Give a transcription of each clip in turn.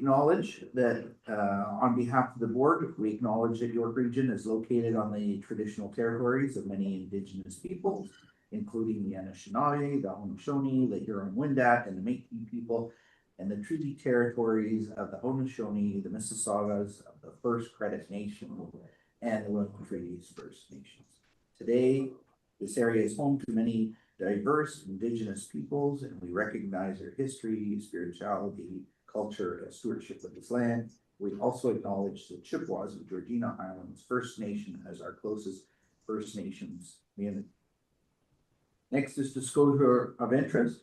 acknowledge that on behalf of the board, we acknowledge that York Region is located on the traditional territories of many Indigenous peoples, including the Anishinaabe, the Haudenosaunee, the Huron-Wendat, and the Métis people, and the treaty territories of the Haudenosaunee, the Mississaugas of the First Credit Nation, and the William Treaties First Nations. Today, this area is home to many diverse Indigenous peoples, and we recognize their history, spirituality, culture, and stewardship of this land. We also acknowledge the Chippewas of Georgina Islands First Nation as our closest First Nations community. Next is disclosure of interest.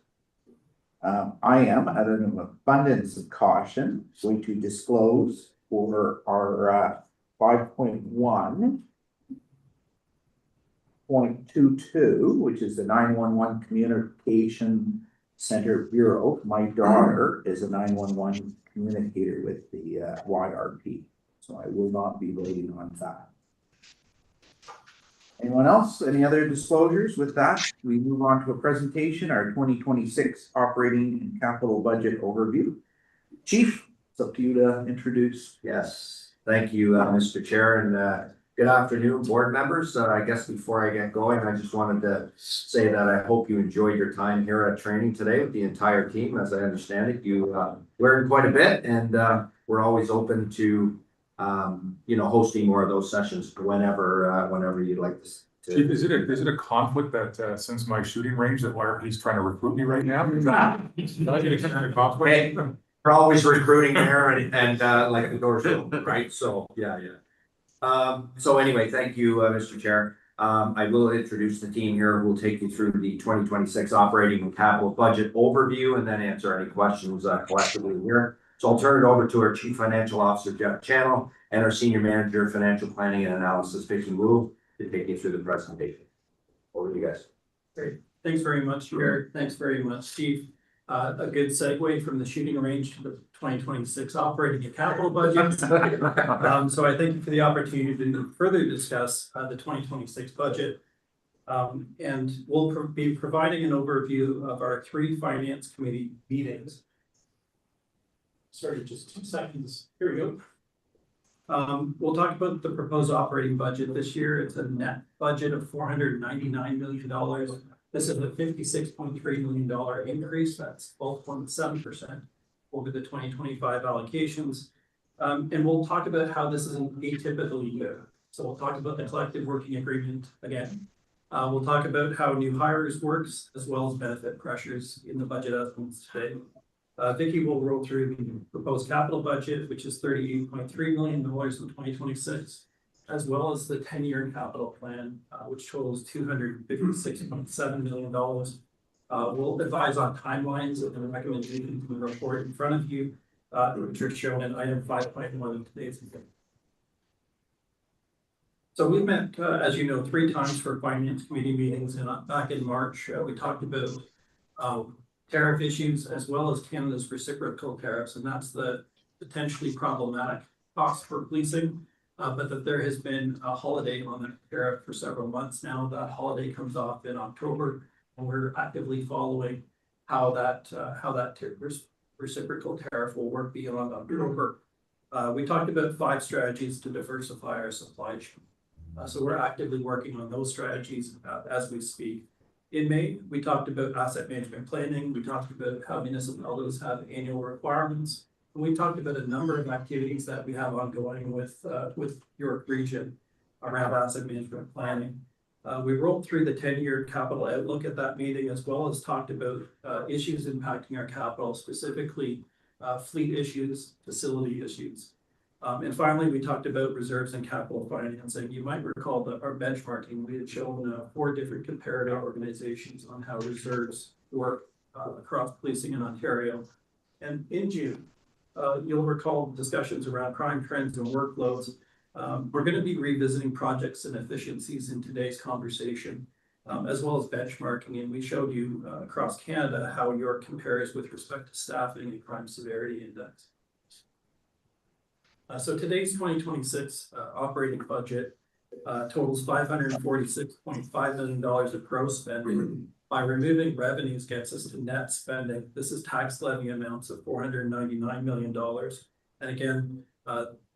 I am, out of an abundance of caution, going to disclose for our 5.1.22, which is the 911 Communication Center Bureau. My daughter is a 911 communicator with the YRP, so I will not be voting on that. Anyone else? Any other disclosures? With that, we move on to a presentation, our 2026 operating and capital budget overview. Chief, it's up to you to introduce. Yes, thank you, Mr. Chair, and good afternoon, board members. I guess before I get going, I just wanted to say that I hope you enjoyed your time here at training today with the entire team. As I understand it, you learned quite a bit, and we're always open to hosting more of those sessions whenever you'd like to. Chief, is it a conflict that since my shooting range that YRP's trying to recruit me right now? Did I get a kind of conflict? Hey, we're always recruiting there and like the doors open, right? So yeah. So anyway, thank you, Mr. Chair. I will introduce the team here who will take you through the 2026 operating and capital budget overview and then answer any questions collectively here. So I'll turn it over to our Chief Financial Officer, Jeff Channel, and our Senior Manager of Financial Planning and Analysis, Vicky Wu, to take you through the presentation. Over to you guys. Great. Thanks very much, Jared. Thanks very much, Steve. A good segue from the shooting range to the 2026 operating and capital budget. So I thank you for the opportunity to further discuss the 2026 budget. And we'll be providing an overview of our 3 finance committee meetings. Sorry, just 2 seconds. Here we go. We'll talk about the proposed operating budget this year. It's a net budget of $499 million. This is a $56.3 million increase. That's 12.7% over the 2025 allocations. And we'll talk about how this is an atypical year. So we'll talk about the collective working agreement again. We'll talk about how new hires works, as well as benefit pressures in the budget estimates today. Vicky will roll through the proposed capital budget, which is $38.3 million in 2026. As well as the 10-year capital plan, which totals $256.7 million. We'll advise on timelines and the recommendations in the report in front of you, which are shown in item 5.1 of today's meeting. So we met, as you know, 3 times for finance committee meetings, and back in March, we talked about tariff issues as well as Canada's reciprocal tariffs, and that's the potentially problematic cost for policing. But that there has been a holiday on the tariff for several months now. That holiday comes off in October, and we're actively following how that reciprocal tariff will work beyond October. We talked about 5 strategies to diversify our supply chain. So we're actively working on those strategies as we speak. In May, we talked about asset management planning. We talked about how municipalities have annual requirements. And we talked about a number of activities that we have ongoing with York Region around asset management planning. We rolled through the 10-year capital outlook at that meeting, as well as talked about issues impacting our capital, specifically fleet issues, facility issues. And finally, we talked about reserves and capital financing. You might recall that our benchmarking, we had shown 4 different comparative organizations on how reserves work across policing in Ontario. And in June, you'll recall discussions around crime trends and workloads. We're going to be revisiting projects and efficiencies in today's conversation, as well as benchmarking. And we showed you across Canada how York compares with respect to staffing and crime severity index. So today's 2026 operating budget totals $546.5 million of gross spending by removing revenues gets us to net spending. This is tax levy amounts of $499 million. And again,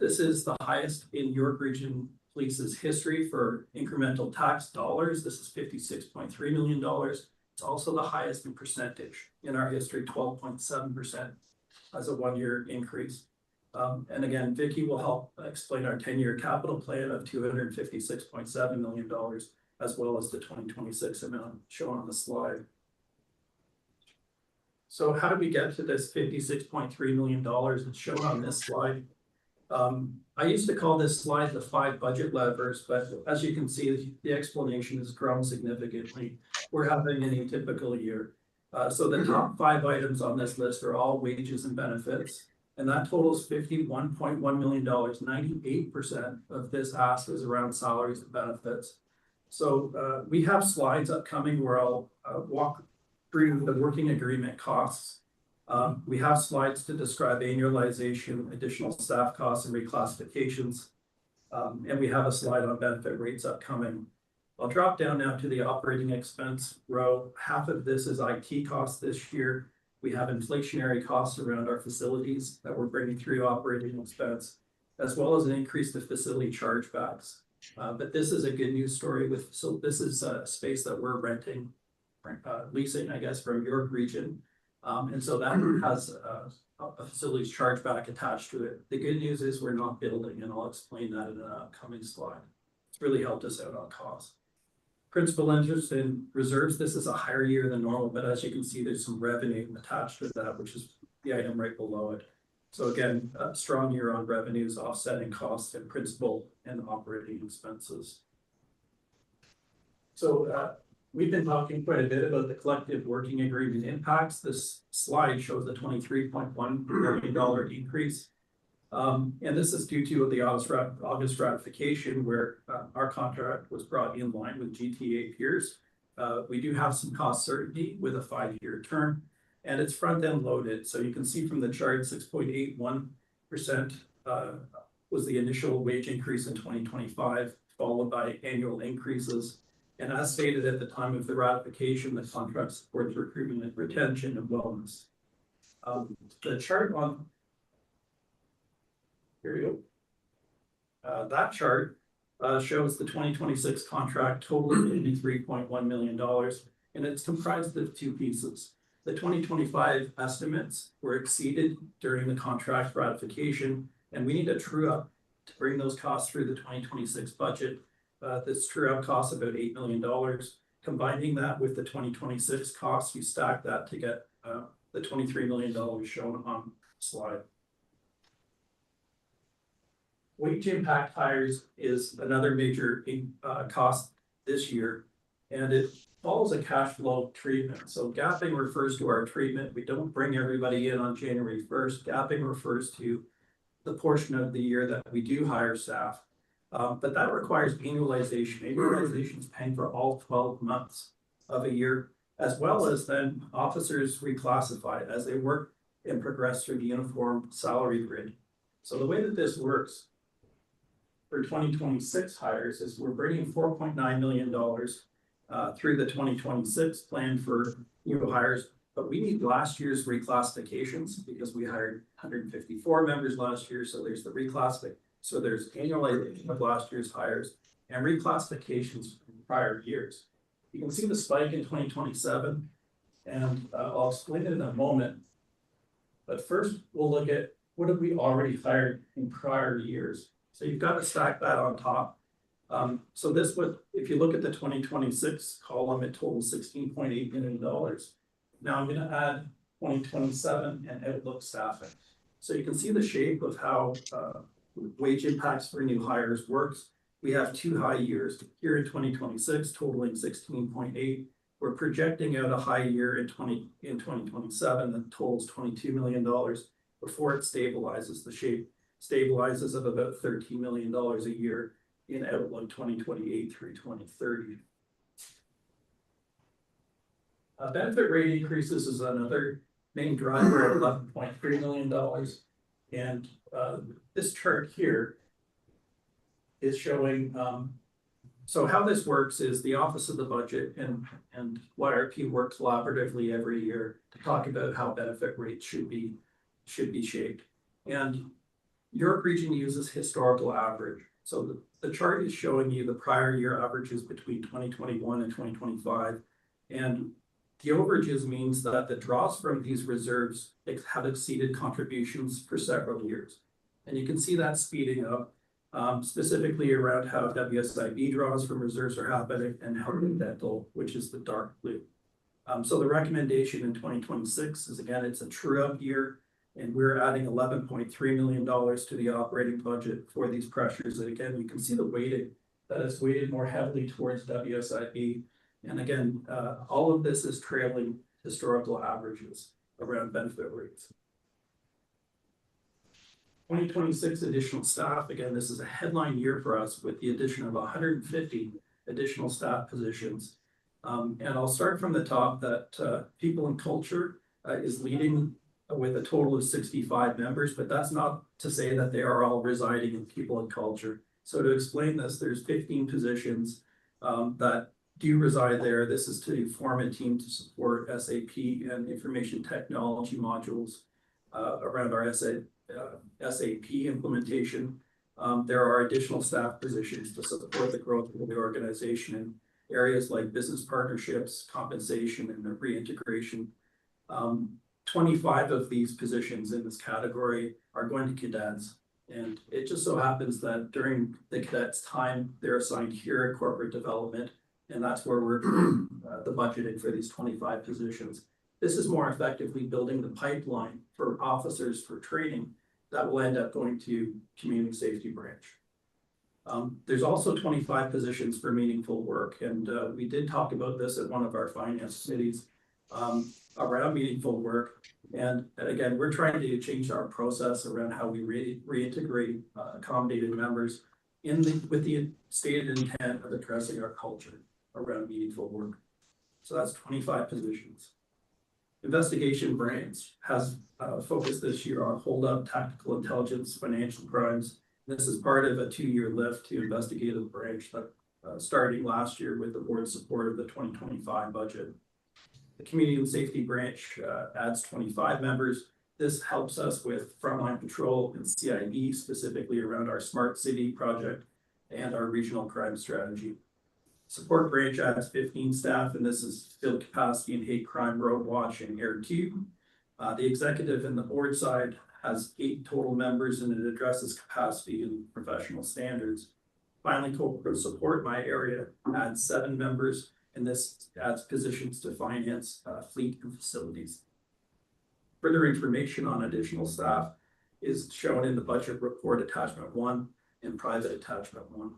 this is the highest in York Region Police's history for incremental tax dollars. This is $56.3 million. It's also the highest in percentage in our history, 12.7% as a one-year increase. And again, Vicky will help explain our 10-year capital plan of $256.7 million, as well as the 2026 amount shown on the slide. So how did we get to this $56.3 million that's shown on this slide? I used to call this slide the 5 budget levers, but as you can see, the explanation has grown significantly. We're having an atypical year. So the top 5 items on this list are all wages and benefits, and that totals $51.1 million. 98% of this ask is around salaries and benefits. So we have slides upcoming where I'll walk through the working agreement costs. We have slides to describe annualization, additional staff costs and reclassifications. And we have a slide on benefit rates upcoming. I'll drop down now to the operating expense row. Half of this is IT costs this year. We have inflationary costs around our facilities that we're bringing through operating expense, as well as an increase to facility chargebacks. But this is a good news story so this is a space that we're renting, leasing, I guess, from York Region. And so that has a facilities chargeback attached to it. The good news is we're not building, and I'll explain that in an upcoming slide. It's really helped us out on cost. Principal interest in reserves, this is a higher year than normal, but as you can see, there's some revenue attached to that, which is the item right below it. So again, a strong year on revenues offsetting costs and principal and operating expenses. So we've been talking quite a bit about the collective working agreement impacts. This slide shows the $23.1 million increase. And this is due to the August ratification where our contract was brought in line with GTA peers. We do have some cost certainty with a 5-year term, and it's front-end loaded. So you can see from the chart, 6.81% was the initial wage increase in 2025, followed by annual increases. And as stated at the time of the ratification, the contract supports recruitment and retention and wellness. The chart on, here we go. That chart shows the 2026 contract totaling $83.1 million, and it's comprised of 2 pieces. The 2025 estimates were exceeded during the contract ratification, and we need a true up to bring those costs through the 2026 budget. This true up costs about $8 million. Combining that with the 2026 costs, you stack that to get the $23 million shown on the slide. Wage impact hires is another major cost this year, and it follows a cash flow treatment. So gapping refers to our treatment. We don't bring everybody in on January 1st. Gapping refers to the portion of the year that we do hire staff. But that requires annualization. Annualization is paying for all 12 months of a year, as well as then officers reclassified as they work and progress through the uniform salary grid. So the way that this works for 2026 hires is we're bringing $4.9 million through the 2026 plan for new hires, but we need last year's reclassifications because we hired 154 members last year. So there's the reclassification. So there's annualization of last year's hires and reclassifications from prior years. You can see the spike in 2027, and I'll explain it in a moment. But first, we'll look at what have we already hired in prior years. So you've got to stack that on top. So this would, if you look at the 2026 column, it totals $16.8 million. Now I'm going to add 2027 and outlook staffing. So you can see the shape of how wage impacts for new hires works. We have 2 high years here in 2026, totaling 16.8. We're projecting out a high year in 2027 that totals $22 million before it stabilizes. The shape stabilizes at about $13 million a year in outlook 2028 through 2030. Benefit rate increases is another main driver at $11.3 million. And this chart here is showing So how this works is the Office of the Budget and YRP work collaboratively every year to talk about how benefit rates should be shaped. And York Region uses historical average. So the chart is showing you the prior year averages between 2021 and 2025. And the overages means that the draws from these reserves have exceeded contributions for several years. And you can see that speeding up, specifically around how WSIB draws from reserves are happening and health and dental, which is the dark blue. So the recommendation in 2026 is, again, it's a true up year, and we're adding $11.3 million to the operating budget for these pressures. And again, you can see the weighting that is weighted more heavily towards WSIB. And again, all of this is trailing historical averages around benefit rates. 2026 additional staff, again, this is a headline year for us with the addition of 150 additional staff positions. And I'll start from the top that People and Culture is leading with a total of 65 members, but that's not to say that they are all residing in People and Culture. So to explain this, there's 15 positions that do reside there. This is to form a team to support SAP and information technology modules around our SAP implementation. There are additional staff positions to support the growth of the organization in areas like business partnerships, compensation, and reintegration. 25 of these positions in this category are going to cadets. And it just so happens that during the cadets' time, they're assigned here at corporate development, and that's where we're the budgeting for these 25 positions. This is more effectively building the pipeline for officers for training that will end up going to community safety branch. There's also 25 positions for meaningful work, and we did talk about this at one of our finance committees around meaningful work. And again, we're trying to change our process around how we reintegrate accommodated members with the stated intent of addressing our culture around meaningful work. So that's 25 positions. Investigation branch has focused this year on hold-up, tactical intelligence, financial crimes. This is part of a 2-year lift to investigative branch that starting last year with the board's support of the 2025 budget. The Community and Safety branch adds 25 members. This helps us with frontline patrol and CIB, specifically around our Smart City project and our regional crime strategy. Support branch adds 15 staff, and this is field capacity in hate crime, road watch, and air 2. The executive and the board side has 8 total members, and it addresses capacity and professional standards. Finally, corporate support, my area, adds 7 members, and this adds positions to finance, fleet, and facilities. Further information on additional staff is shown in the budget report attachment 1 and private attachment 1.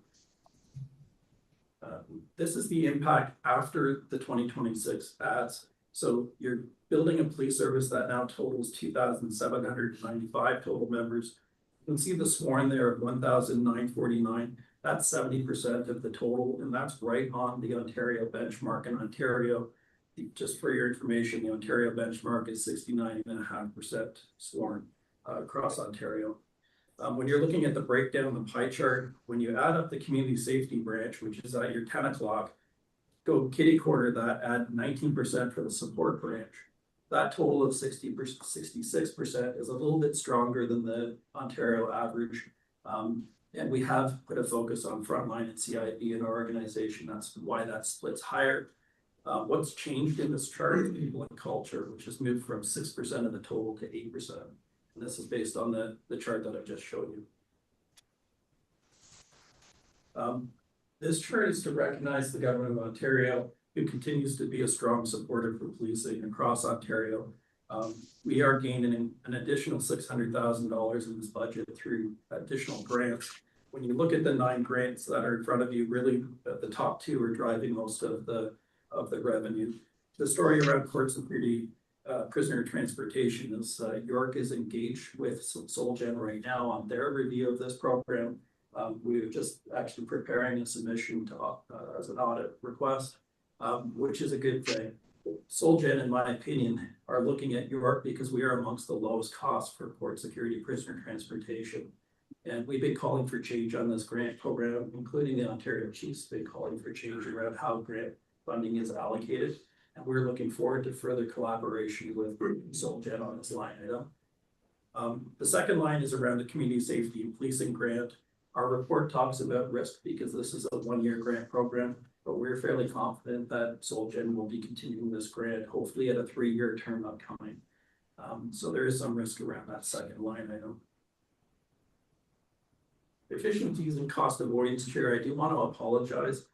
This is the impact after the 2026 adds. So you're building a police service that now totals 2,795 total members. You can see the sworn there of 1,949. That's 70% of the total, and that's right on the Ontario benchmark. In Ontario, just for your information, the Ontario benchmark is 69.5% sworn across Ontario. When you're looking at the breakdown, the pie chart, when you add up the community safety branch, which is at your 10 o'clock, go kitty corner that, add 19% for the support branch. That total of 66% is a little bit stronger than the Ontario average. And we have put a focus on frontline and CIB in our organization. That's why that split's higher. What's changed in this chart is People and Culture, which has moved from 6% of the total to 8%. And this is based on the chart that I just showed you. This chart is to recognize the government of Ontario, who continues to be a strong supporter for policing across Ontario. We are gaining an additional $600,000 in this budget through additional grants. When you look at the 9 grants that are in front of you, really the top 2 are driving most of the revenue. The story around court security, prisoner transportation is York is engaged with SolGen right now on their review of this program. We're just actually preparing a submission to as an audit request, which is a good thing. SolGen, in my opinion, are looking at York because we are amongst the lowest costs for court security prisoner transportation. And we've been calling for change on this grant program, including the Ontario Chiefs been calling for change around how grant funding is allocated. And we're looking forward to further collaboration with SolGen on this line item. The second line is around the community safety and policing grant. Our report talks about risk because this is a one-year grant program, but we're fairly confident that SolGen will be continuing this grant, hopefully at a 3-year term upcoming. So there is some risk around that second line item. Efficiencies and cost avoidance, Chair, I do want to apologize.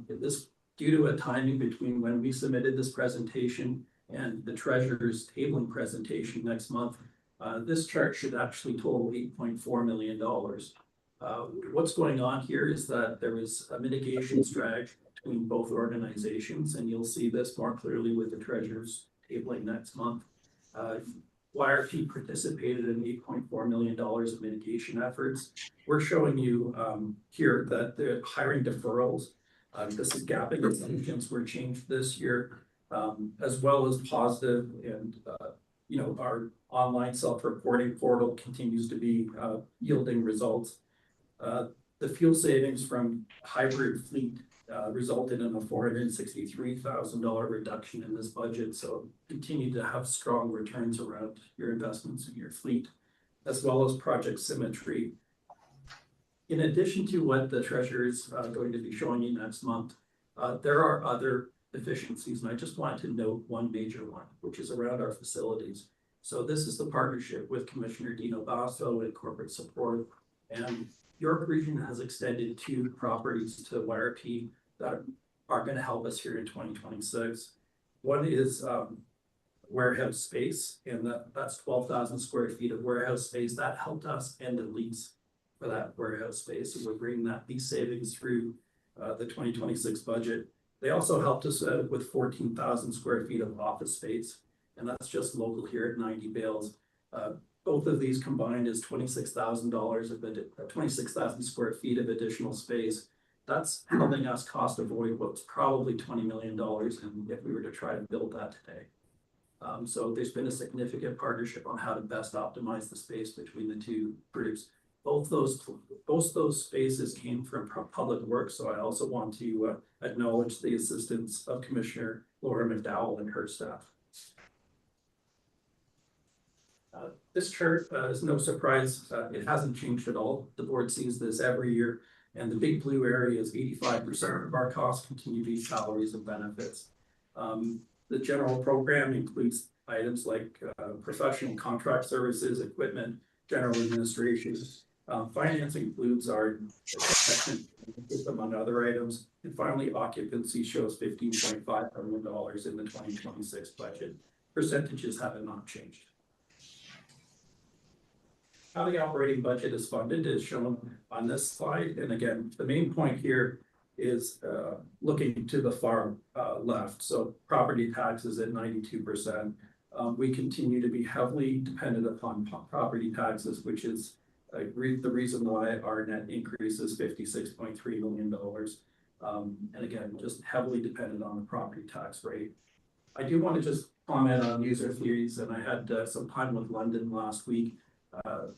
This due to a timing between when we submitted this presentation and the treasurer's tabling presentation next month. This chart should actually total $8.4 million. What's going on here is that there was a mitigation strategy between both organizations, and you'll see this more clearly with the treasurer's tabling next month. YRP participated in $8.4 million of mitigation efforts. We're showing you here that the hiring deferrals, this is gapping assumptions were changed this year, as well as positive and our online self-reporting portal continues to be yielding results. The fuel savings from hybrid fleet resulted in a $463,000 reduction in this budget. So continue to have strong returns around your investments in your fleet, as well as Project Symmetry. In addition to what the treasurer is going to be showing you next month, there are other efficiencies, and I just wanted to note one major one, which is around our facilities. So this is the partnership with Commissioner Dino Basso and corporate support, and York Region has extended 2 properties to YRP that are going to help us here in 2026. One is warehouse space, and that's 12,000 square feet of warehouse space. That helped us end a lease for that warehouse space, and we're bringing that lease savings through the 2026 budget. They also helped us with 14,000 square feet of office space, and that's just local here at 90 Bales. Both of these combined is $26,000 of 26,000 square feet of additional space. That's helping us cost avoid what's probably $20 million if we were to try to build that today. So there's been a significant partnership on how to best optimize the space between the 2 groups. Both those spaces came from Public Works, so I also want to acknowledge the assistance of Commissioner Laura McDowell and her staff. This chart is no surprise. It hasn't changed at all. The board sees this every year, and the big blue area is 85% of our costs continue to be salaries and benefits. The general program includes items like professional contract services, equipment, general administration. Finance includes our among other items. And finally, occupancy shows $15.5 million in the 2026 budget. Percentages have not changed. How the operating budget is funded is shown on this slide. And again, the main point here is looking to the far left. So property taxes at 92%. We continue to be heavily dependent upon property taxes, which is the reason why our net increase is $56.3 million. And again, just heavily dependent on the property tax rate. I do want to just comment on user fees, and I had some time with London last week.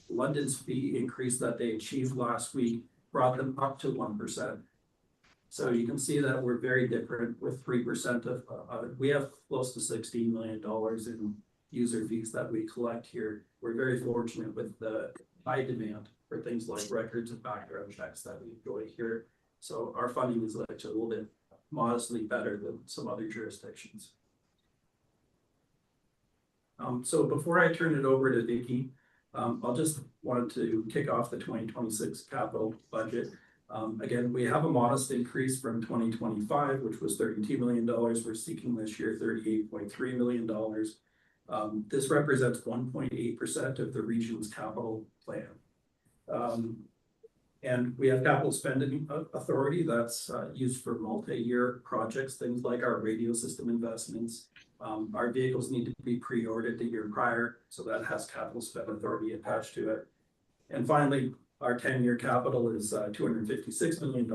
London's fee increase that they achieved last week brought them up to 1%. So you can see that we're very different with 3% of, we have close to $16 million in user fees that we collect here. We're very fortunate with the high demand for things like records and background checks that we enjoy here. So our funding is actually a little bit modestly better than some other jurisdictions. So before I turn it over to Vicki, I'll just want to kick off the 2026 capital budget. Again, we have a modest increase from 2025, which was $32 million. We're seeking this year $38.3 million. This represents 1.8% of the region's capital plan. And we have capital spending authority that's used for multi-year projects, things like our radio system investments. Our vehicles need to be pre-ordered the year prior, so that has capital spend authority attached to it. And finally, our 10-year capital is $256 million,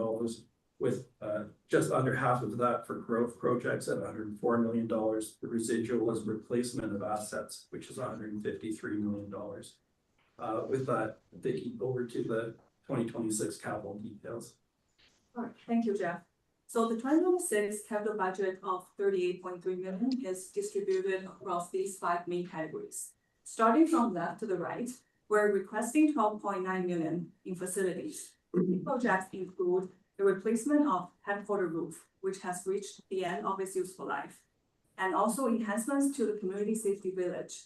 with just under half of that for growth projects at $104 million. The residual is replacement of assets, which is $153 million. With that, Vicky, over to the 2026 capital details. All right, thank you, Jeff. So the 2026 capital budget of 38.3 million is distributed across these 5 main categories. Starting from left to the right, we're requesting 12.9 million in facilities. The projects include the replacement of headquarter roof, which has reached the end of its useful life, and also enhancements to the community safety village.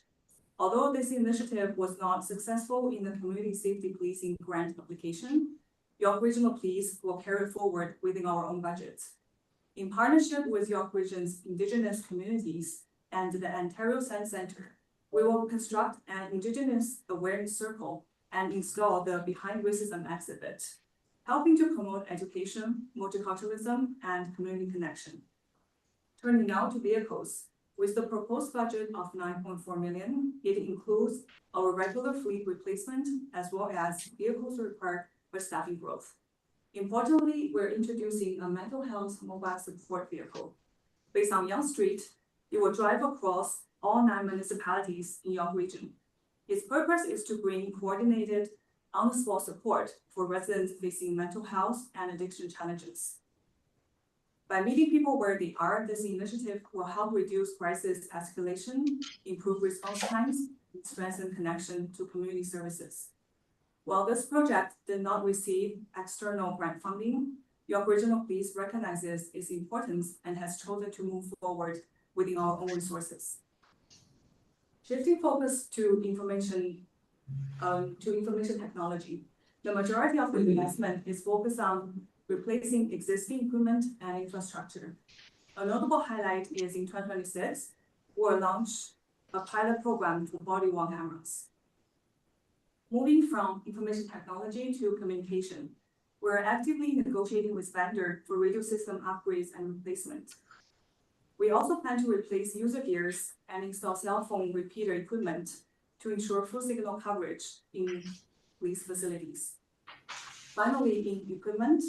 Although this initiative was not successful in the community safety policing grant application, York Regional Police will carry forward within our own budgets. In partnership with York Region's Indigenous communities and the Ontario Science Centre, we will construct an Indigenous awareness circle and install the Behind Racism exhibit, helping to promote education, multiculturalism, and community connection. Turning now to vehicles. With the proposed budget of 9.4 million, it includes our regular fleet replacement as well as vehicles required for staffing growth. Importantly, we're introducing a mental health mobile support vehicle. Based on Yonge Street, it will drive across all 9 municipalities in York Region. Its purpose is to bring coordinated, on-the-spot support for residents facing mental health and addiction challenges. By meeting people where they are, this initiative will help reduce crisis escalation, improve response times, and strengthen connection to community services. While this project did not receive external grant funding, York Regional Police recognizes its importance and has chosen to move forward within our own resources. Shifting focus to information technology, the majority of the investment is focused on replacing existing equipment and infrastructure. A notable highlight is in 2026, we'll launch a pilot program for body-worn cameras. Moving from information technology to communication, we're actively negotiating with vendor for radio system upgrades and replacement. We also plan to replace user gears and install cell phone repeater equipment to ensure full signal coverage in police facilities. Finally, in equipment,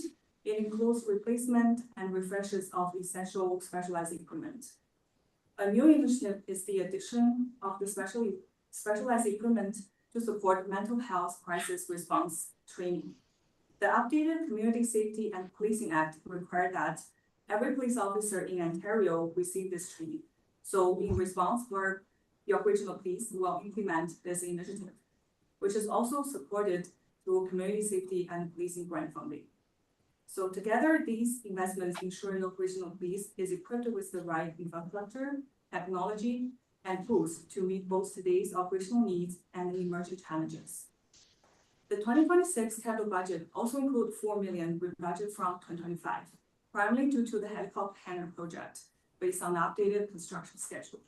it includes replacement and refreshes of essential specialized equipment. A new initiative is the addition of the specialized equipment to support mental health crisis response training. The updated Community Safety and Policing Act requires that every police officer in Ontario receive this training. So in response, York Regional Police will implement this initiative, which is also supported through Community Safety and Policing grant funding. So together, these investments ensure York Regional Police is equipped with the right infrastructure, technology, and tools to meet both today's operational needs and emerging challenges. The 2026 capital budget also includes 4 million with budget from 2025, primarily due to the helicopter hangar project based on the updated construction schedule.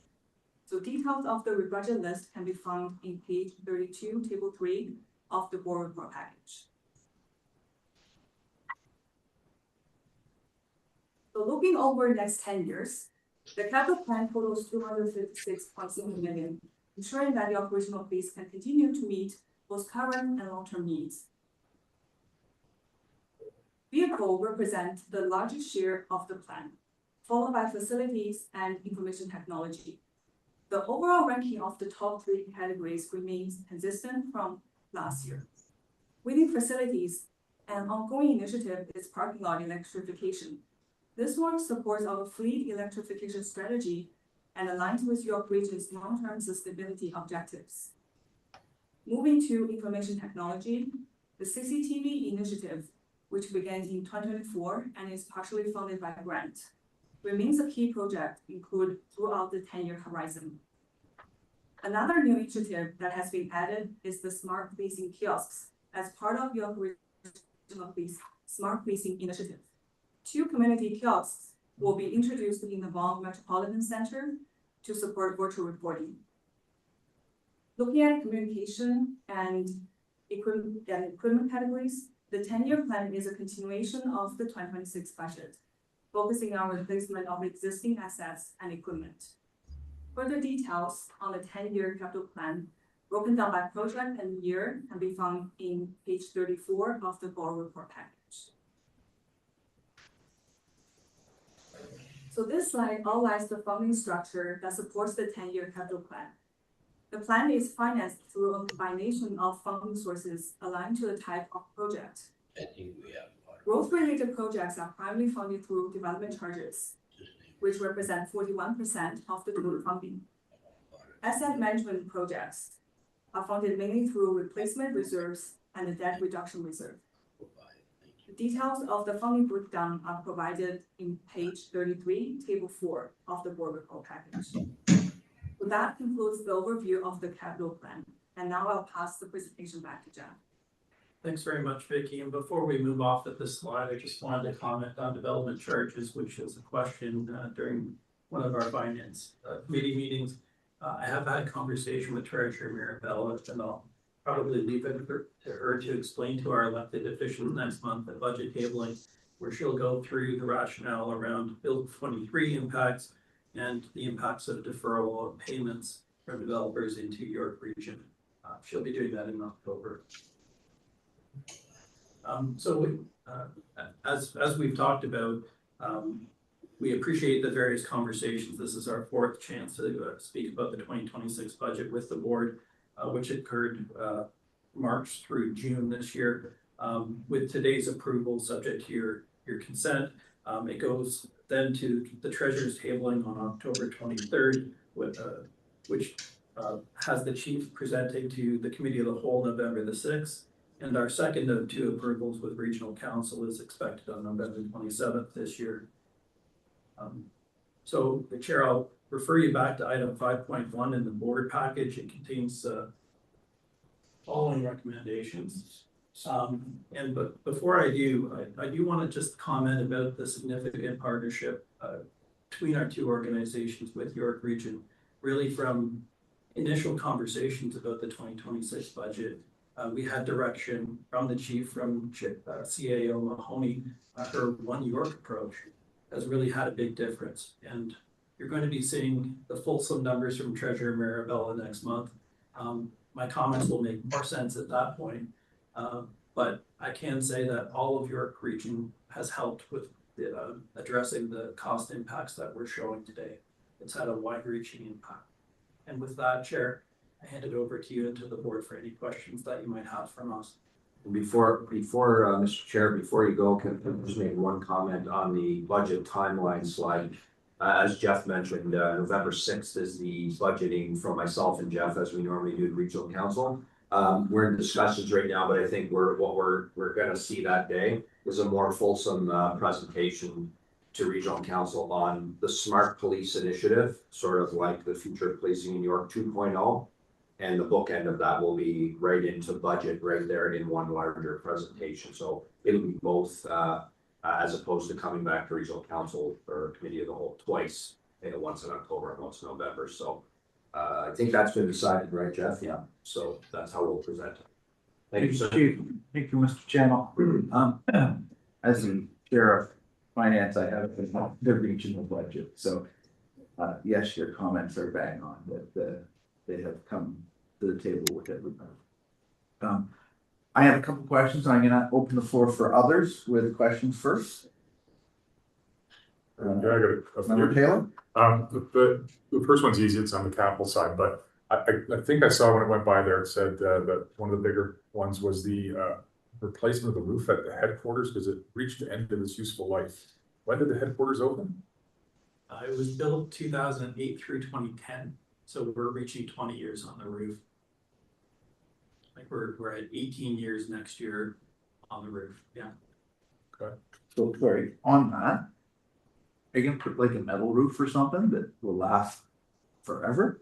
So details of the budget list can be found in page 32, table 3 of the board report package. So looking over the next 10 years, the capital plan totals 256.7 million, ensuring that the operational police can continue to meet both current and long-term needs. Vehicle represents the largest share of the plan, followed by facilities and information technology. The overall ranking of the top 3 categories remains consistent from last year. Within facilities, an ongoing initiative is parking lot electrification. This work supports our fleet electrification strategy and aligns with York Region's long-term sustainability objectives. Moving to information technology, the CCTV initiative, which began in 2024 and is partially funded by a grant, remains a key project included throughout the 10-year horizon. Another new initiative that has been added is the smart policing kiosks as part of York Regional Police Smart Policing Initiative. 2 community kiosks will be introduced in the Vaughan Metropolitan Center to support virtual reporting. Looking at communication and equipment categories, the 10-year plan is a continuation of the 2026 budget, focusing on replacement of existing assets and equipment. Further details on the 10-year capital plan, broken down by project and year, can be found in page 34 of the board report package. So this slide outlines the funding structure that supports the 10-year capital plan. The plan is financed through a combination of funding sources aligned to the type of project. Growth-related projects are primarily funded through development charges, which represent 41% of the total funding. Asset management projects are funded mainly through replacement reserves and the debt reduction reserve. The details of the funding breakdown are provided in page 33, table 4 of the board report package. So that concludes the overview of the capital plan. And now I'll pass the presentation back to Jeff. Thanks very much, Vicky. And before we move off at this slide, I just wanted to comment on development charges, which is a question during one of our finance committee meetings. I have had a conversation with Treasurer Mirabella, and I'll probably leave it to her to explain to our elected officials next month at budget tabling, where she'll go through the rationale around Bill 23 impacts and the impacts of deferral of payments from developers into York Region. She'll be doing that in October. As we've talked about, we appreciate the various conversations. This is our fourth chance to speak about the 2026 budget with the board, which occurred March through June this year. With today's approval, subject to your consent, it goes then to the treasurer's tabling on October 23rd, which has the chief presenting to the committee of the whole November the 6th. And our second of two approvals with regional council is expected on November 27th this year. So the chair, I'll refer you back to item 5.1 in the board package. It contains following recommendations. But before I do want to just comment about the significant partnership between our two organizations with York Region, really from initial conversations about the 2026 budget. We had direction from the chief, from CAO Mahoney. Her One York approach has really had a big difference. And you're going to be seeing the fulsome numbers from Treasurer Mirabella next month. My comments will make more sense at that point. But I can say that all of York Region has helped with addressing the cost impacts that we're showing today. It's had a wide-reaching impact. And with that, Chair, I hand it over to you and to the board for any questions that you might have from us. Before Mr. Chair, before you go, can I just make one comment on the budget timeline slide? As Jeff mentioned, November 6th is the budgeting from myself and Jeff, as we normally do at Regional Council. We're in discussions right now, but I think what we're going to see that day is a more fulsome presentation to Regional Council on the Smart Police Initiative, sort of like the Future of Policing in York 2.0. And the bookend of that will be right into budget right there in one larger presentation. So it'll be both as opposed to coming back to Regional Council or Committee of the Whole twice, once in October and once in November. So I think that's been decided, right, Jeff? Yeah. So that's how we'll present it. Thank you, sir. Thank you, Mr. Channel. As the chair of finance, I have the regional budget. So yes, your comments are bang on that. They have come to the table with everybody. I have a couple questions. I'm gonna open the floor for others with questions first. I got a Member few. Taylor? The first one's easy, it's on the capital side, but I think I saw when it went by there, it said that one of the bigger ones was the replacement of the roof at the headquarters because it reached the end of its useful life. When did the headquarters open? It was built 2008 through 2010. So we're reaching 20 years on the roof. Like we're at 18 years next year on the roof. Yeah. Okay. So sorry, on that, are you gonna put like a metal roof or something that will last forever?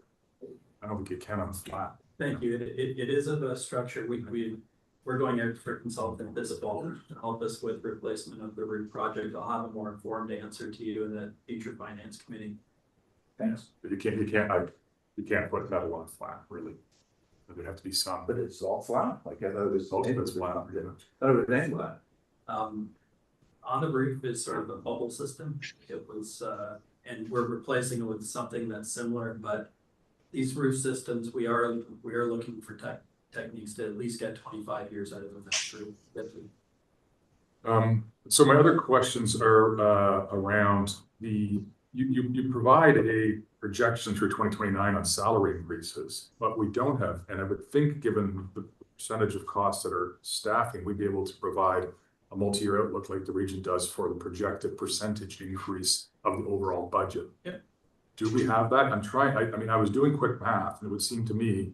I don't think you can on flat. Thank you. It is of a structure. We're going out for consultant this fall to help us with replacement of the roof project. I'll have a more informed answer to you in the future finance committee. Thanks. But you can't put metal on flat, really. There'd have to be some. But it's all flat, like I thought it was. Most of it's flat, yeah. Thought it was flat. On the roof is sort of a bubble system. It was, and we're replacing it with something that's similar, but these roof systems, we are looking for techniques to at least get 25 years out of them. That's true. So my other questions are around you provide a projection through 2029 on salary increases, but we don't have, and I would think given the percentage of costs that are staffing, we'd be able to provide a multi-year outlook like the region does for the projected percentage increase of the overall budget. Yep. Do we have that? I'm trying, I mean, I was doing quick math and it would seem to me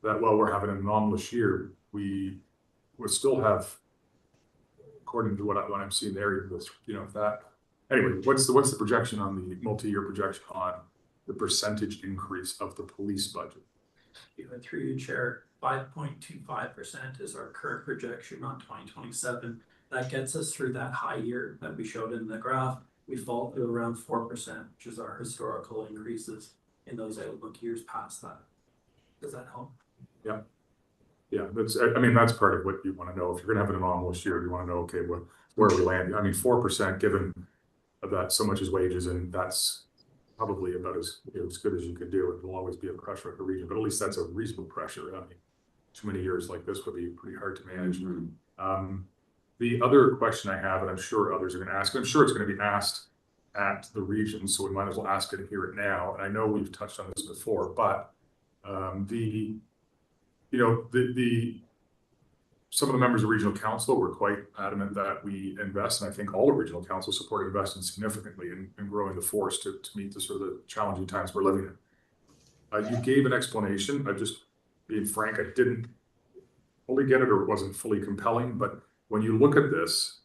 that while we're having an anomalous year, we would still have, according to what I'm seeing there, you know, that, anyway, what's the projection on the multi-year projection on the percentage increase of the police budget? Even through your chair, 5.25% is our current projection on 2027. That gets us through that high year that we showed in the graph. We fall to around 4%, which is our historical increases in those outlook years past that. Does that help? Yeah, that's, I mean, that's part of what you want to know. If you're gonna have an anomalous year, you want to know, okay, where are we landing? I mean, 4% given that so much is wages, and that's probably about as good as you could do. It will always be a pressure at the region, but at least that's a reasonable pressure. I mean, too many years like this would be pretty hard to manage. The other question I have, and I'm sure others are going to ask, I'm sure it's going to be asked at the region, so we might as well ask it and hear it now. And I know we've touched on this before, but some of the members of regional council were quite adamant that we invest, and I think all of regional council supported investing significantly in growing the force to meet the sort of the challenging times we're living in. You gave an explanation. I just, being frank, I didn't fully get it, or it wasn't fully compelling. But when you look at this,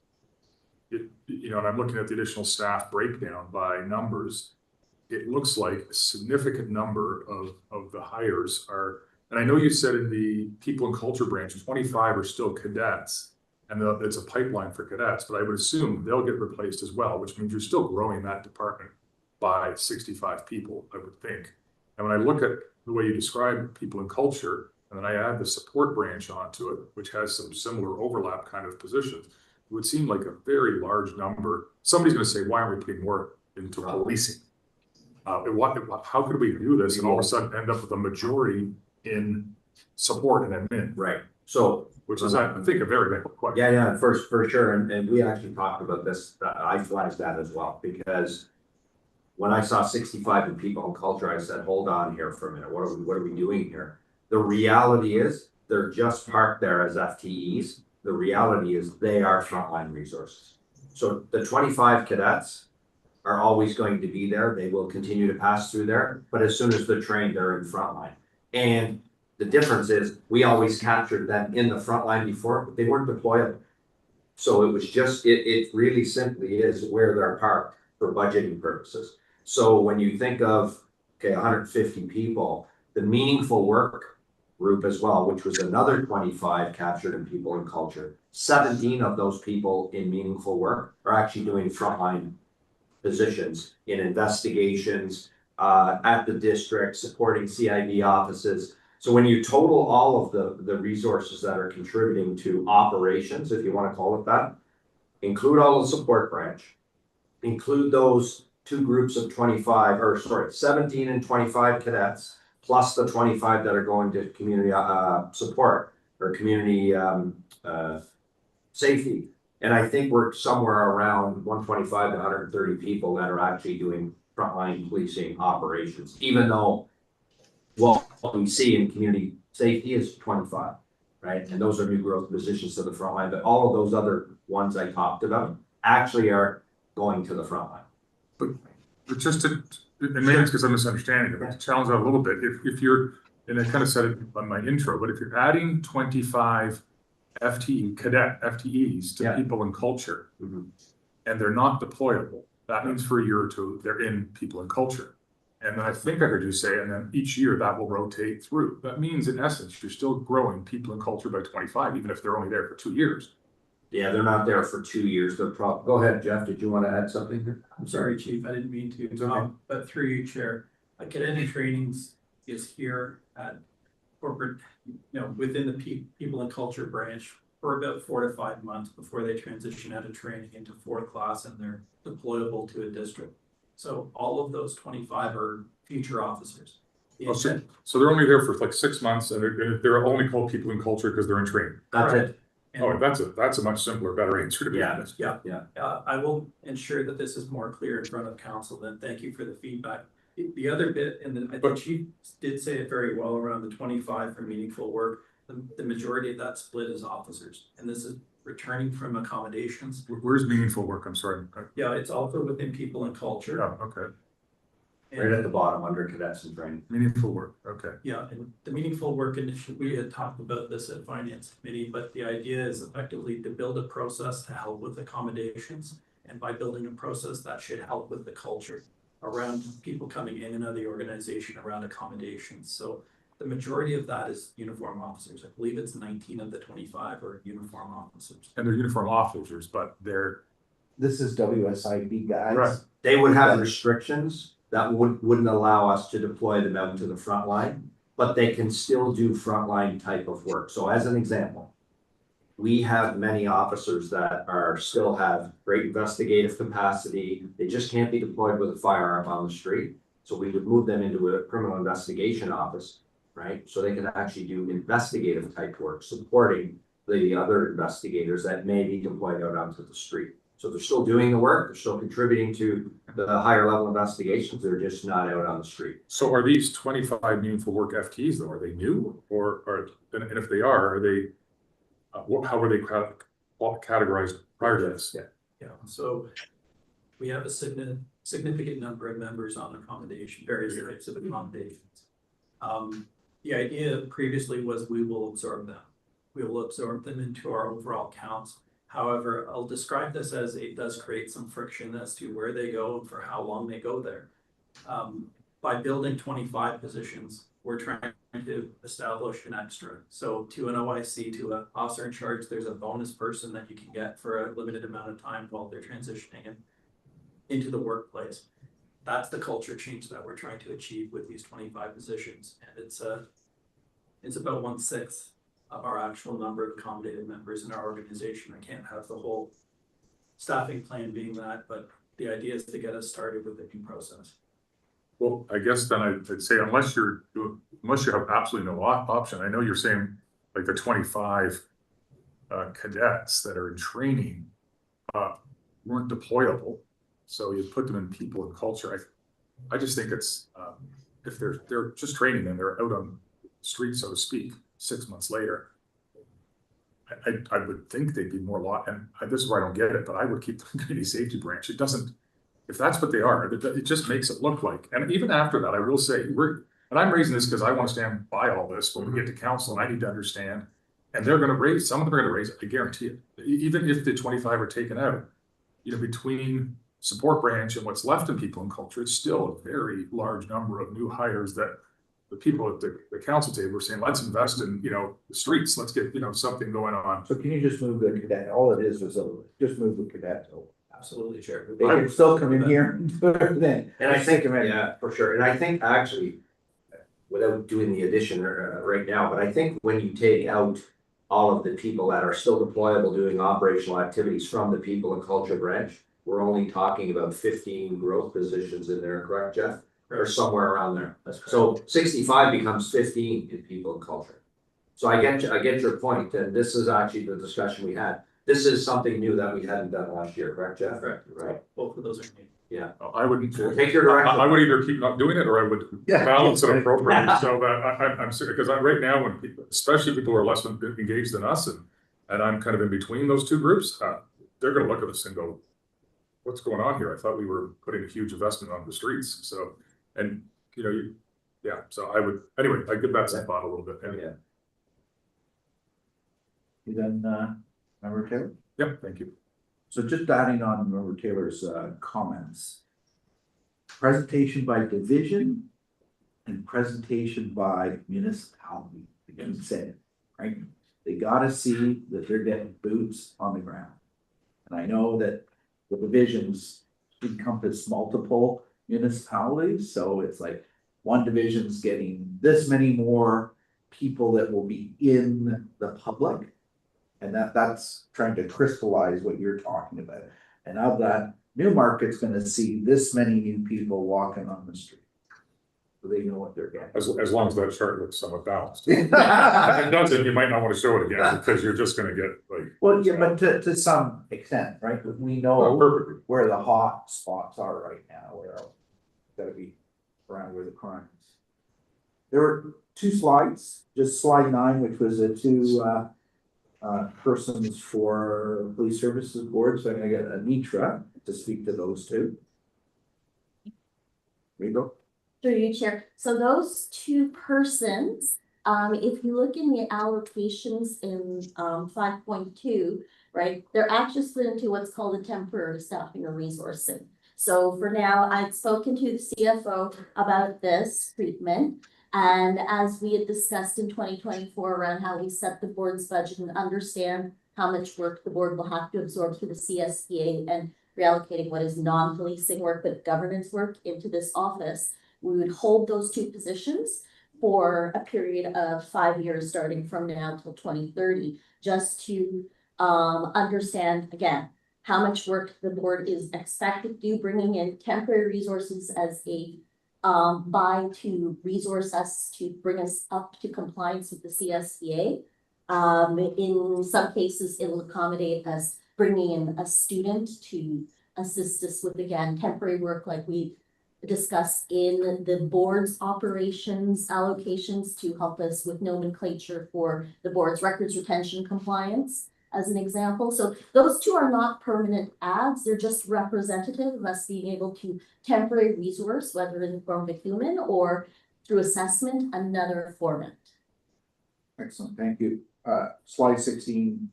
and I'm looking at the additional staff breakdown by numbers, it looks like a significant number of the hires are. And I know you said in the people and culture branch, 25 are still cadets, and it's a pipeline for cadets, but I would assume they'll get replaced as well, which means you're still growing that department by 65 people, I would think. And when I look at the way you describe people and culture, and then I add the support branch onto it, which has some similar overlap kind of positions, it would seem like a very large number. Somebody's going to say, why aren't we putting more into policing? How could we do this and all of a sudden end up with a majority in support and admin? Right. So, which is, I think, a very big question. yeah, for sure. And we actually talked about this. I flagged that as well, because when I saw 65 in people and culture, I said, hold on here for a minute. What are we doing here? The reality is they're just parked there as FTEs. The reality is they are frontline resources. So the 25 cadets are always going to be there. They will continue to pass through there. But as soon as they're trained, they're in frontline. And the difference is we always captured them in the front line before, but they weren't deployable. So it was just, it really simply is where they're parked for budgeting purposes. So when you think of, okay, 150 people, the meaningful work group as well, which was another 25 captured in people and culture, 17 of those people in meaningful work are actually doing frontline positions in investigations, at the district, supporting CIB offices. So when you total all of the resources that are contributing to operations, if you want to call it that, include all the support branch, include those two groups of 17 and 25 cadets, plus the 25 that are going to community support or community safety. And I think we're somewhere around 125 to 130 people that are actually doing frontline policing operations, even though what we see in community safety is 25, right? And those are new growth positions to the front line, but all of those other ones I talked about actually are going to the front line. But just to, and maybe it's because I'm misunderstanding it, but to challenge that a little bit, if you're, and I kind of said it on my intro, but if you're adding 25 cadet FTEs to people and culture, and they're not deployable, that means for a year or two, they're in people and culture. And then I think I heard you say, and then each year that will rotate through. That means in essence, you're still growing people and culture by 25, even if they're only there for 2 years. Yeah, they're not there for 2 years. They're go ahead, Jeff. Did you want to add something here? I'm sorry, Chief, I didn't mean to. But through you, Chair, cadet trainings is here at corporate, within the people and culture branch for about 4 to 5 months before they transition out of training into 4th class and they're deployable to a district. So all of those 25 are future officers. So they're only there for like 6 months, and they're only called people in culture because they're in training. That's it. Oh, that's a much simpler, better answer to be honest. Yeah. I will ensure that this is more clear in front of council. Then thank you for the feedback. The other bit, and then I think she did say it very well around the 25 for meaningful work. The majority of that split is officers, and this is returning from accommodations. Where's meaningful work? I'm sorry. Yeah, it's also within people and culture. Yeah, okay. Right at the bottom under cadets and training. Meaningful work, okay. Yeah, and the meaningful work initiative, we had talked about this at finance committee, but the idea is effectively to build a process to help with accommodations. And by building a process, that should help with the culture around people coming in and out of the organization around accommodations. So the majority of that is uniform officers. I believe it's 19 of the 25 are uniform officers. And they're uniform officers, but they're. This is WSIB guys. Right. They would have restrictions that wouldn't allow us to deploy them out to the front line, but they can still do frontline type of work. So as an example, we have many officers that still have great investigative capacity. They just can't be deployed with a firearm on the street. So we would move them into a criminal investigation office, right? So they can actually do investigative type work, supporting the other investigators that may be deployed out onto the street. So they're still doing the work, they're still contributing to the higher level investigations, they're just not out on the street. So are these 25 meaningful work FTEs though? Are they new and if they are they, how were they categorized prior to this? Yeah, so we have a significant number of members on accommodation, various types of accommodations. The idea previously was we will absorb them. We will absorb them into our overall counts. However, I'll describe this as it does create some friction as to where they go and for how long they go there. By building 25 positions, we're trying to establish an extra. So to an OIC, to an officer in charge, there's a bonus person that you can get for a limited amount of time while they're transitioning into the workplace. That's the culture change that we're trying to achieve with these 25 positions. And it's about 1/6 of our actual number of accommodated members in our organization. I can't have the whole staffing plan being that, but the idea is to get us started with the new process. Well, I guess then I'd say unless you have absolutely no option, I know you're saying like the 25 cadets that are in training weren't deployable. So you put them in people and culture. I just think it's if they're just training and they're out on the street, so to speak, 6 months later, I would think they'd be more and this is where I don't get it, but I would keep the community safety branch. It doesn't, if that's what they are, it just makes it look like, and even after that, I will say and I'm raising this because I want to stand by all this when we get to council, and I need to understand, and they're going to raise, some of them are going to raise it, I guarantee it. Even if the 25 are taken out, between support branch and what's left in people and culture, it's still a very large number of new hires that the people at the council table are saying, let's invest in, the streets, let's get, something going on. So can you just move the cadet? All it is just move the cadet over. Absolutely, Chair. They can still come in here and do everything. And I think, Stick 'em in. yeah, for sure. And I think actually, without doing the addition right now, but I think when you take out all of the people that are still deployable doing operational activities from the people and culture branch, we're only talking about 15 growth positions in there, correct, Jeff? Or somewhere around there. So 65 becomes 15 in people and culture. So I get your point, and this is actually the discussion we had. This is something new that we hadn't done last year, correct, Jeff? Correct. Right. Both of those are new. Yeah. I would Take your direction. I would either keep not doing it or I would balance it appropriately so that I'm serious, because right now when people, especially people who are less engaged than us and I'm kind of in between those two groups, they're going to look at this and go, what's going on here? I thought we were putting a huge investment on the streets. So, and so I would, anyway, I give that some thought a little bit. Yeah. You then, Member Taylor? Yep, thank you. So just adding on Member Taylor's comments. Presentation by division and presentation by municipality, again said, right? They gotta see that they're getting boots on the ground. And I know that the divisions encompass multiple municipalities, so it's like one division's getting this many more people that will be in the public. And that's trying to crystallize what you're talking about. And of that, Newmarket's gonna see this many new people walking on the street. So they know what they're getting. As long as that chart looks somewhat balanced. If it doesn't, you might not want to show it again because you're just gonna get like. Well, yeah, but to some extent, right? We know Perfectly. where the hot spots are right now, where gotta be around where the crime is. There were two slides, just slide 9, which was a two persons for police services board, so I'm gonna get Anitra to speak to those two. There you go. Through you, Chair. So those two persons, if you look in the allocations in 5.2, right, they're actually split into what's called a temporary staffing or resourcing. So for now, I'd spoken to the CFO about this treatment. And as we had discussed in 2024 around how we set the board's budget and understand how much work the board will have to absorb through the CSPA and reallocating what is non-policing work but governance work into this office, we would hold those two positions for a period of 5 years, starting from now till 2030, just to understand again how much work the board is expected to do, bringing in temporary resources as a buy to resource us to bring us up to compliance with the CSBA. In some cases, it'll accommodate us bringing in a student to assist us with, again, temporary work like we discussed in the board's operations allocations to help us with nomenclature for the board's records retention compliance, as an example. So those two are not permanent ads, they're just representative of us being able to temporary resource, whether in the form of a human or through assessment, another format. Excellent, thank you. Slide 16,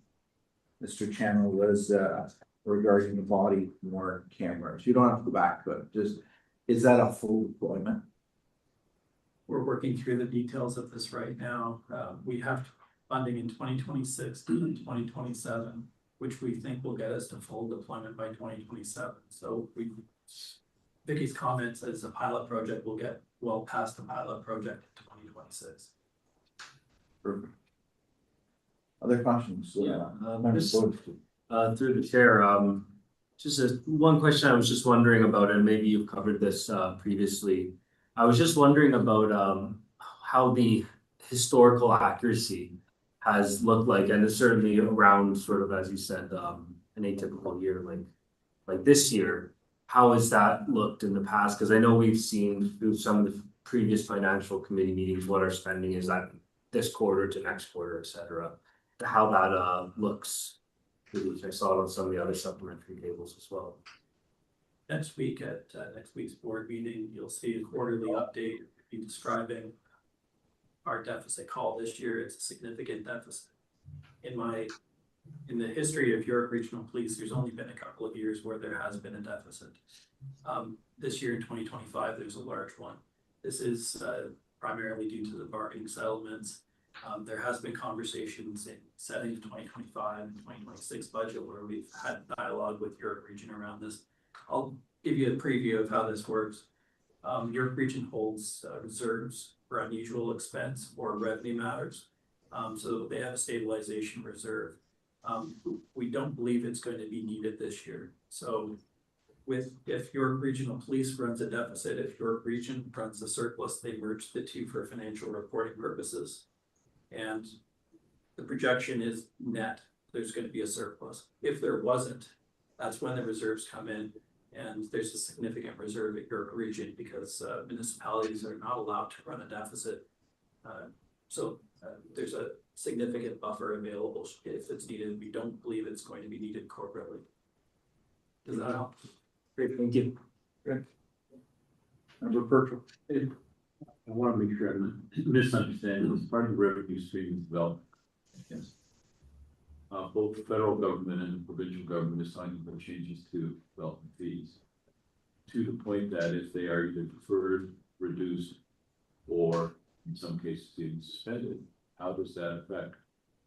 Mr. Channel, was regarding the body worn cameras. You don't have to go back, but just, is that a full deployment? We're working through the details of this right now. We have funding in 2026 and 2027, which we think will get us to full deployment by 2027. So Vicky's comments as a pilot project will get well past the pilot project in 2026. Perfect. Other questions? Through the chair, one question I was just wondering about, and maybe you've covered this previously. I was just wondering about how the historical accuracy has looked like, and it's certainly around sort of, as you said, an atypical year like this year. How has that looked in the past? Because I know we've seen through some of the previous financial committee meetings what our spending is at this quarter to next quarter, et cetera. How that looks. I saw it on some of the other supplementary tables as well. Next week at next week's board meeting, you'll see a quarterly update describing our deficit call this year. It's a significant deficit. In the history of York Regional Police, there's only been a couple of years where there has been a deficit. This year in 2025, there's a large one. This is primarily due to the bargaining settlements. There has been conversations in setting 2025 and 2026 budget where we've had dialogue with York Region around this. I'll give you a preview of how this works. York Region holds reserves for unusual expense or revenue matters. So they have a stabilization reserve. We don't believe it's going to be needed this year. So if York Regional Police runs a deficit, if York Region runs a surplus, they merge the two for financial reporting purposes. And the projection is net, there's going to be a surplus. If there wasn't, that's when the reserves come in, and there's a significant reserve at York Region because municipalities are not allowed to run a deficit. So there's a significant buffer available if it's needed. We don't believe it's going to be needed corporately. Does that help? Great, thank you. Good. Member Purchell. I want to make sure I'm not misunderstanding this. Part of the revenue stream is development. Yes. Both the federal government and the provincial government is talking about changes to development fees, to the point that if they are either deferred, reduced, or in some cases even suspended, how does that affect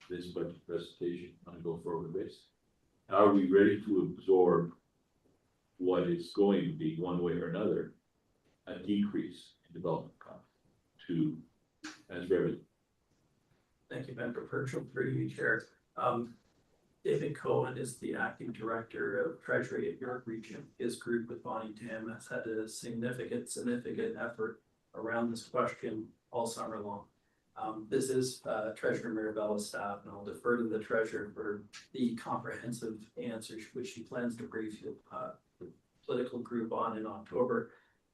this budget presentation on a go-forward basis? Are we ready to absorb what is going to be, one way or another, a decrease in development costs as revenue? Thank you, Member Purchell, through you, Chair. David Cohen is the acting director of Treasury at York Region. His group with Bonnie Tam has had a significant effort around this question all summer long. This is Treasurer Mirabella's staff, and I'll defer to the treasurer for the comprehensive answer which she plans to brief the political group on in October.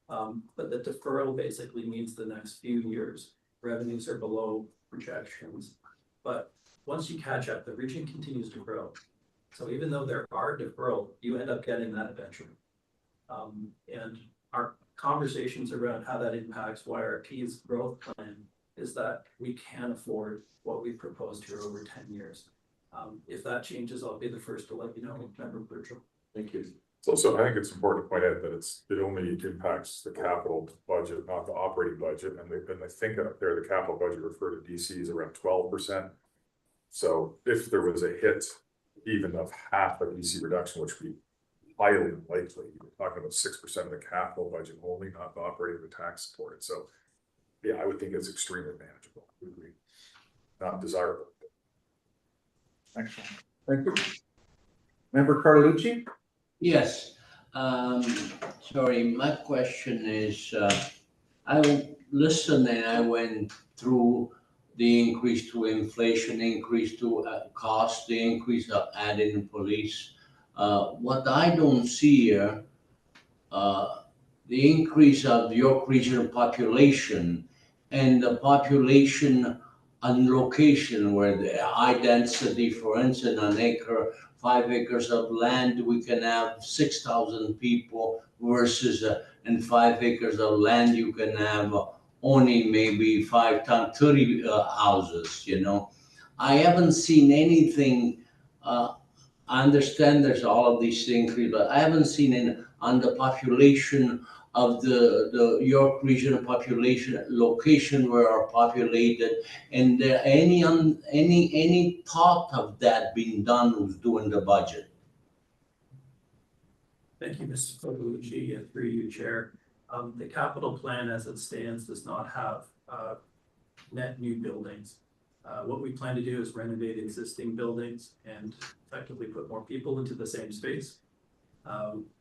But the deferral basically means the next few years, revenues are below projections. But once you catch up, the region continues to grow. So even though there are deferral, you end up getting that eventually. And our conversations around how that impacts YRP's growth plan is that we can afford what we proposed here over 10 years. If that changes, I'll be the first to let you know, Member Burchell. Thank you. So I think it's important to point out that it only impacts the capital budget, not the operating budget, and I think up there, the capital budget referred to DC is around 12%. So if there was a hit, even of half of DC reduction, which would be highly unlikely, you're talking about 6% of the capital budget only, not the operating or tax supported. So yeah, I would think it's extremely manageable. Not desirable. Excellent. Thank you. Member Carlucci? Yes, sorry, my question is, I listened and I went through the increase to inflation, increase to cost, the increase of adding police. What I don't see here, the increase of York Region population and the population on location where the high density, for instance, an acre, 5 acres of land, we can have 6,000 people versus in 5 acres of land, you can have only maybe 5 times 30 houses, you know. I haven't seen anything, I understand there's all of these things, but I haven't seen on the population of the York Region population location where are populated, and any thought of that being done who's doing the budget? Thank you, Mr. Carlucci, and through you, Chair. The capital plan as it stands does not have net new buildings. What we plan to do is renovate existing buildings and effectively put more people into the same space.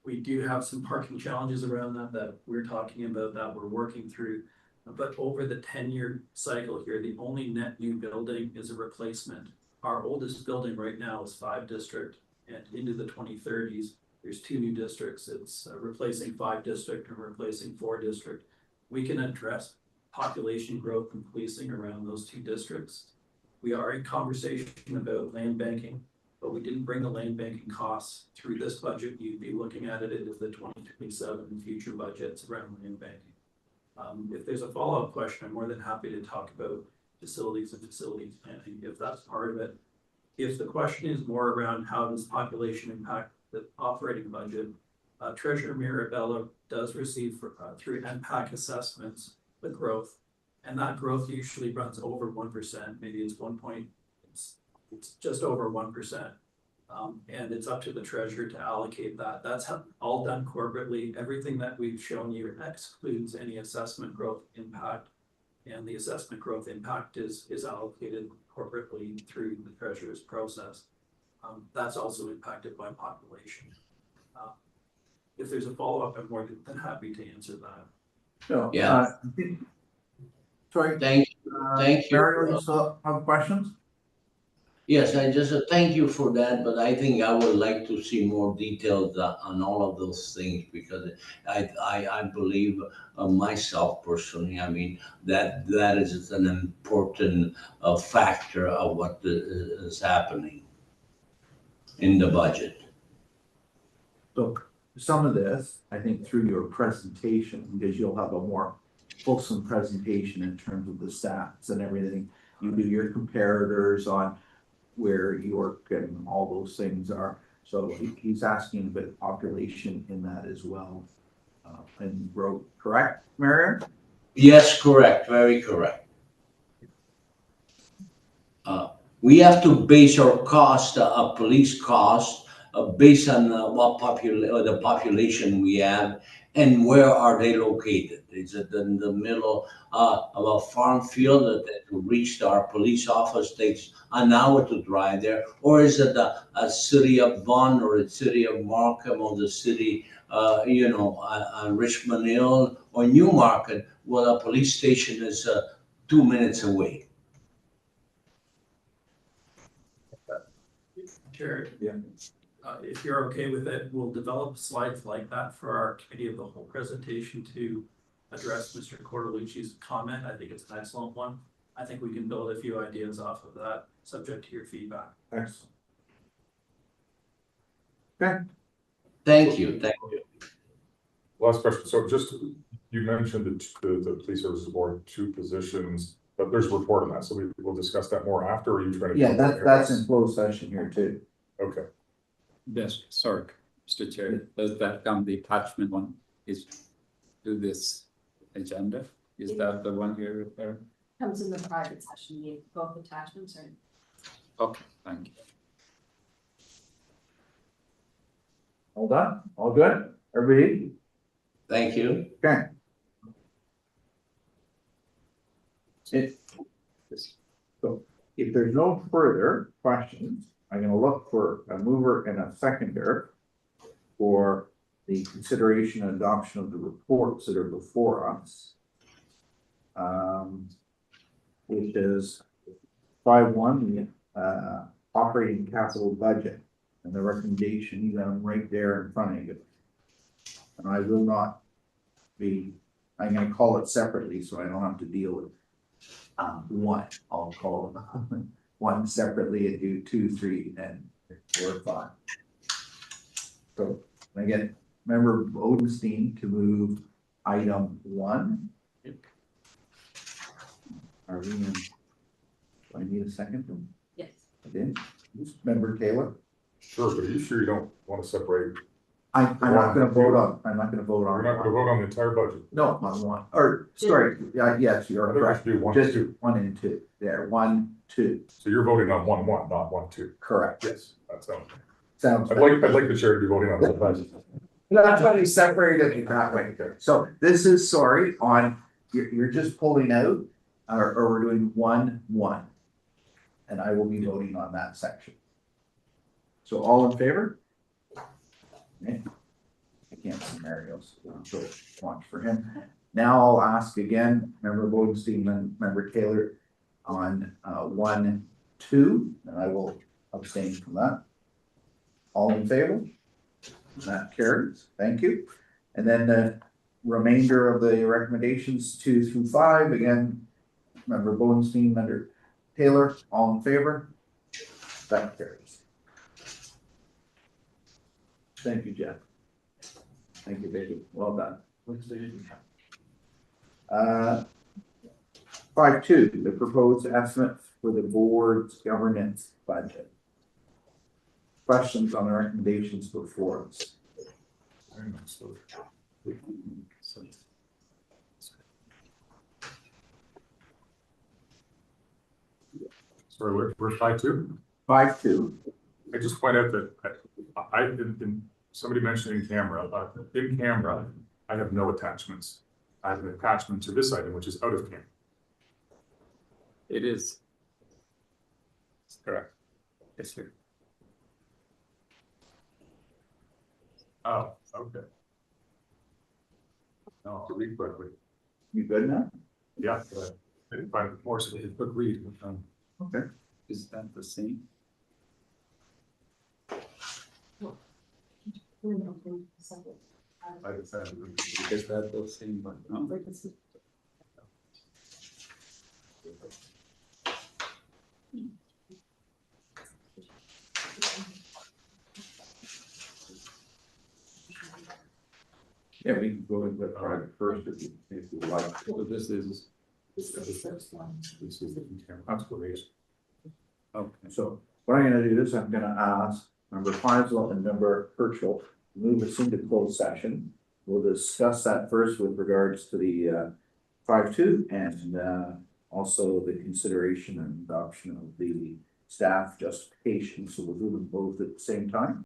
We do have some parking challenges around that we're talking about, that we're working through. But over the 10-year cycle here, the only net new building is a replacement. Our oldest building right now is 5 district, and into the 2030s, there's 2 new districts. It's replacing 5 district and replacing 4 district. We can address population growth and policing around those 2 districts. We are in conversation about land banking, but we didn't bring the land banking costs through this budget. You'd be looking at it into the 2027 future budgets around land banking. If there's a follow-up question, I'm more than happy to talk about facilities and facilities planning, if that's part of it. If the question is more around how does population impact the operating budget, Treasurer Mirabella does receive through NPAC assessments the growth, and that growth usually runs over 1%. Maybe it's it's just over 1%. And it's up to the treasurer to allocate that. That's all done corporately. Everything that we've shown you excludes any assessment growth impact. And the assessment growth impact is allocated corporately through the treasurer's process. That's also impacted by population. If there's a follow-up, I'm more than happy to answer that. No, Yeah. Sorry. Thank you. Mario, you still have questions? Yes, I just thank you for that, but I think I would like to see more details on all of those things, because I believe myself personally, I mean, that is an important factor of what is happening in the budget. So some of this, I think through your presentation, because you'll have a more fulsome presentation in terms of the stats and everything. You do your comparators on where York and all those things are. So he's asking about population in that as well. And growth, correct, Mario? Yes, correct, very correct. We have to base our cost, police cost, based on the population we have, and where are they located? Is it in the middle of a farm field that to reach our police office takes an hour to drive there? Or is it a city of Vaughan or a city of Markham or the city, Richmond Hill or Newmarket, where a police station is 2 minutes away? Sure. Yeah. if you're okay with it, we'll develop slides like that for our committee of the whole presentation to address Mr. Cordelucci's comment. I think it's an excellent one. I think we can build a few ideas off of that, subject to your feedback. Excellent. Thank you. Last question, so just, you mentioned the police services board, 2 positions, but there's a report on that, so we will discuss that more after, or are you trying to? Yeah, that's in closed session here too. Okay, Yes, sorry, Mr. Chair, does that come, the attachment one is to this agenda? Is that the one you're referring? Comes in the private session, you both attachments are. Okay, thank you. All done? All good? Everybody? Thank you. Okay. So if there's no further questions, I'm gonna look for a mover and a seconder for the consideration and adoption of the reports that are before us. Which is 5.1, the operating capital budget, and the recommendation, you got them right there in front of you. And I will not be, I'm gonna call it separately, so I don't have to deal with one, I'll call them one separately and do 2, 3, and 4, 5. So, I get member Odenstein to move item 1. Are we in? Do I need a second? Yes. I did. Member Taylor? sure, but are you sure you don't want to separate? I'm not gonna vote on, I'm not gonna vote We're on. not gonna vote on the entire budget. No, on 1, or, sorry, yes, I you're think we correct. should do 1, Just 2. 1 and 2, there, 1, 2, So you're voting on 1, 1, not 1, 2. correct. Yes, that sounds. Sounds. I'd like the chair to be voting on the budget. That's why they separated it that way. So this is, sorry, on, you're just pulling out, or we're doing 1, 1. And I will be voting on that section. So all in favor? Okay. I can't see Mario's, so watch for him. Now I'll ask again, member Bodenstein and member Taylor on 1, 2, and I will abstain from that. All in favor? That carries, thank you. And then the remainder of the recommendations 2 through 5, again, member Bodenstein, member Taylor, all in favor? That carries. Thank you, Jeff. Thank you, baby, well done. 5.2, the proposed estimate for the board's governance budget. Questions on the recommendations before us? Sorry, we're 5.2? 5.2, I just point out that somebody mentioned in camera, I have no attachments. I have an attachment to this item, which is out of camera. It is. Correct. Yes, sir. Oh, okay. No, to read quickly. you good now? Yeah, I didn't find it more, so it's a quick read. Okay. Is that the same? I decided. Is that the same one? No? Yeah, we can go with private first if you like. So this is, This is the camera explanation. okay. So what I'm gonna do is I'm gonna ask member Faisal and member Herschel to move us into closed session. We'll discuss that first with regards to the 5.2 and also the consideration and adoption of the staff justification. So we'll do them both at the same time.